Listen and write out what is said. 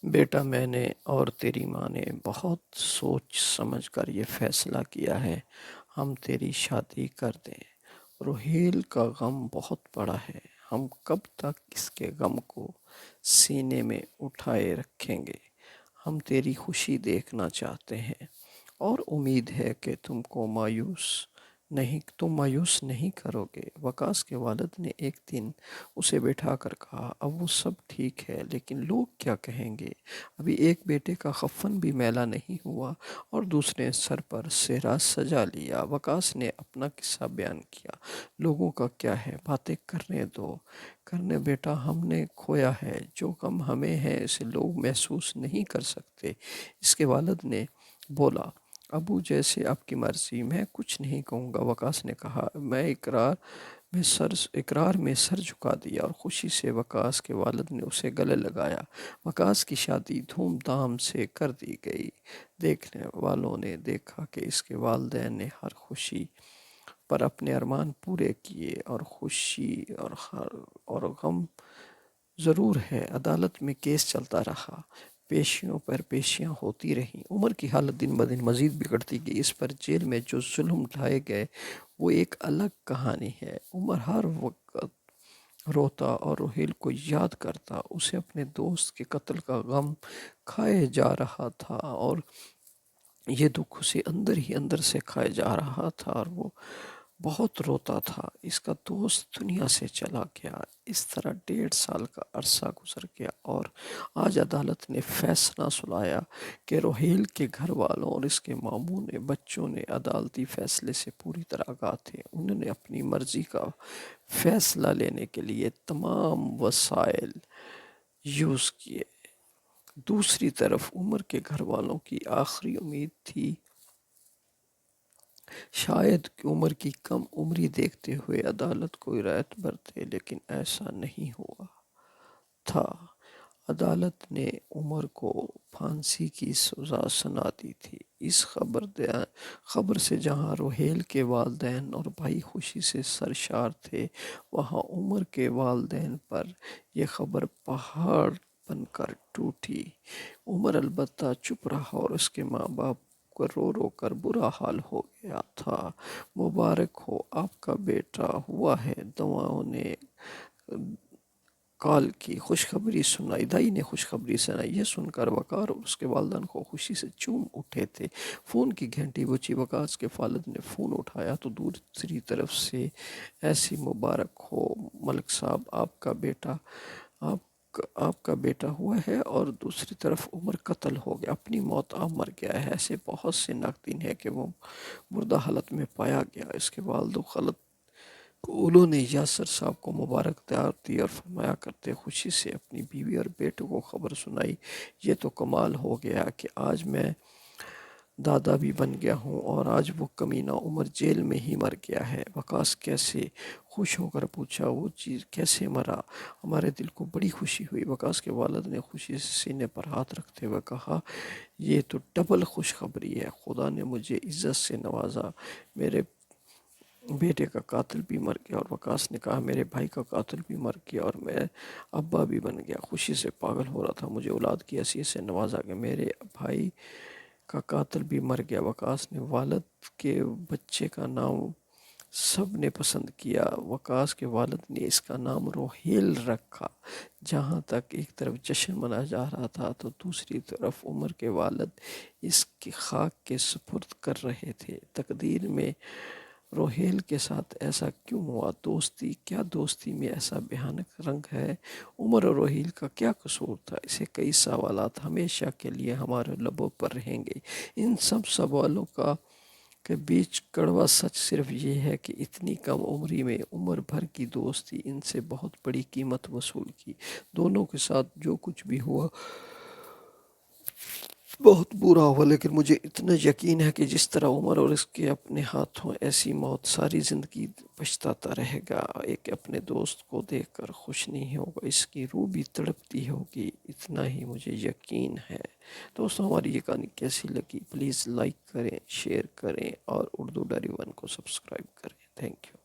بیٹا، میں نے اور تیری ماں نے بہت سوچ سمجھ کر یہ فیصلہ کیا ہے، ہم تیری شادی کر دیں۔ روہیل کا غم بہت بڑا ہے، ہم کب تک اس کے غم کو سینے میں اٹھائے رکھیں گے؟ ہم تیری خوشی دیکھنا چاہتے ہیں اور امید ہے کہ تم مایوس نہیں کرو گے۔ وقاص کے والد نے ایک دن اسے بٹھا کر کہا، اب وہ سب ٹھیک ہے، لیکن لوگ کیا کہیں گے؟ ابھی ایک بیٹے کا کفن بھی میلا نہیں ہوا اور دوسرے سر پر سہرا سجا لیا۔ وقاص نے اپنا قصہ بیان کیا۔ لوگوں کا کیا ہے، باتیں کرنے بیٹا، ہم نے کھویا ہے، جو غم ہمیں ہے اسے لوگ محسوس نہیں کر سکتے۔ اس کے والد نے بولا، ابو جیسے آپ کی مرضی، میں کچھ نہیں کہوں گا۔ وقاص نے کہا، میں اقرار میں سر جھکا دیا اور خوشی سے وقاص کے والد نے اسے گلے لگایا۔ وقاص کی شادی دھوم دھام سے کر دی گئی۔ دیکھنے والوں نے دیکھا کہ اس کے والدین نے ہر خوشی پر اپنے ارمان پورے کیے، اور خوشی اور غم ضرور ہے۔ عدالت میں کیس چلتا رہا، پیشیوں پر پیشیاں ہوتی رہیں۔ عمر کی حالت دن بدن مزید بگڑتی گئی۔ اس پر جیل میں جو ظلم ڈھائے گئے وہ ایک الگ کہانی ہے۔ عمر ہر وقت روتا اور روہیل کو یاد کرتا۔ اسے اپنے دوست کے قتل کا غم کھائے جا رہا تھا، اور یہ دکھ اسے اندر ہی اندر سے کھائے جا رہا تھا، اور وہ بہت روتا تھا۔ اس کا دوست دنیا سے چلا گیا۔ اس طرح 1.5 سال کا عرصہ گزر گیا، اور آج عدالت نے فیصلہ سنایا کہ روہیل کے گھر والوں اور اس کے ماموں نے بچوں نے عدالتی فیصلے سے پوری طرح آگاہ تھے۔ انہوں نے اپنی مرضی کا فیصلہ لینے کے لیے تمام وسائل یوز کیے۔ دوسری طرف عمر کے گھر والوں کی آخری امید تھی شاید کہ عمر کی کم عمری دیکھتے ہوئے عدالت کوئی رعایت برتے، لیکن ایسا نہیں ہوا تھا۔ عدالت نے عمر کو پھانسی کی سزا سنا دی تھی۔ اس خبر سے جہاں روہیل کے والدین اور بھائی خوشی سے سرشار تھے، وہاں عمر کے والدین پر یہ خبر پہاڑ بن کر ٹوٹی۔ عمر البتہ چپ رہا، اور اس کے ماں باپ کو رو رو کر برا حال ہو گیا تھا۔ مبارک ہو، آپ کا بیٹا ہوا ہے، دواؤں نے کال کی خوشخبری سنائی، دائی نے خوشخبری سنائی۔ یہ سن کر وقار اور اس کے والدین کو خوشی سے چوم اٹھے تھے۔ فون کی گھنٹی بجی۔ وقاص کے والد نے فون اٹھایا تو دوسری طرف سے، ایسی مبارک ہو ملک صاحب، آپ کا بیٹا ہوا ہے، اور دوسری طرف عمر قتل ہو گیا، اپنی موت آپ مر گیا ہے۔ ایسے بہت سے ناقدین ہیں کہ وہ مردہ حالت میں پایا گیا۔ اس کے والد و خالد کو انہوں نے یاسر صاحب کو مبارکباد دی اور فرمایا کرتے خوشی سے اپنی بیوی اور بیٹوں کو خبر سنائی، یہ تو کمال ہو گیا کہ آج میں دادا بھی بن گیا ہوں، اور آج وہ کمینہ عمر جیل میں ہی مر گیا ہے۔ وقاص کیسے خوش ہو کر پوچھا، وہ چیز کیسے مرا؟ ہمارے دل کو بڑی خوشی ہوئی۔ وقاص کے والد نے خوشی سے سینے پر ہاتھ رکھتے ہوئے کہا، یہ تو ڈبل خوشخبری ہے، خدا نے مجھے عزت سے نوازا، میرے بیٹے کا قاتل بھی مر گیا۔ اور وقاص نے کہا، میرے بھائی کا قاتل بھی مر گیا، اور میں ابا بھی بن گیا۔ خوشی سے پاگل ہو رہا تھا، مجھے اولاد کی حیثیت سے نوازا گیا، میرے بھائی کا قاتل بھی مر گیا۔ وقاص نے والد کے بچے کا نام سب نے پسند کیا۔ وقاص کے والد نے اس کا نام روہیل رکھا۔ جہاں تک ایک طرف جشن منایا جا رہا تھا تو دوسری طرف عمر کے والد اس کی خاک کے سپرد کر رہے تھے۔ تقدیر میں روہیل کے ساتھ ایسا کیوں ہوا؟ کیا دوستی میں ایسا بھیانک رنگ ہے؟ عمر اور روہیل کا کیا قصور تھا؟ اسے کئی سوالات ہمیشہ کے لیے ہمارے لبوں پر رہیں گے۔ ان سب سوالوں کے بیچ کڑوا سچ صرف یہ ہے کہ اتنی کم عمری میں عمر بھر کی دوستی ان سے بہت بڑی قیمت وصول کی۔ دونوں کے ساتھ جو کچھ بھی ہوا بہت برا ہوا، لیکن مجھے اتنا یقین ہے کہ جس طرح عمر اور اس کے اپنے ہاتھوں ایسی موت ساری زندگی پچھتاتا رہے گا، ایک اپنے دوست کو دیکھ کر خوش نہیں ہوگا، اس کی روح بھی تڑپتی ہوگی، اتنا ہی مجھے یقین ہے۔ دوستوں، ہماری یہ کہانی کیسی لگی؟ پلیز لائک کریں، شیئر کریں، اور اردو ڈائری 1 کو سبسکرائب کریں۔ Thank you.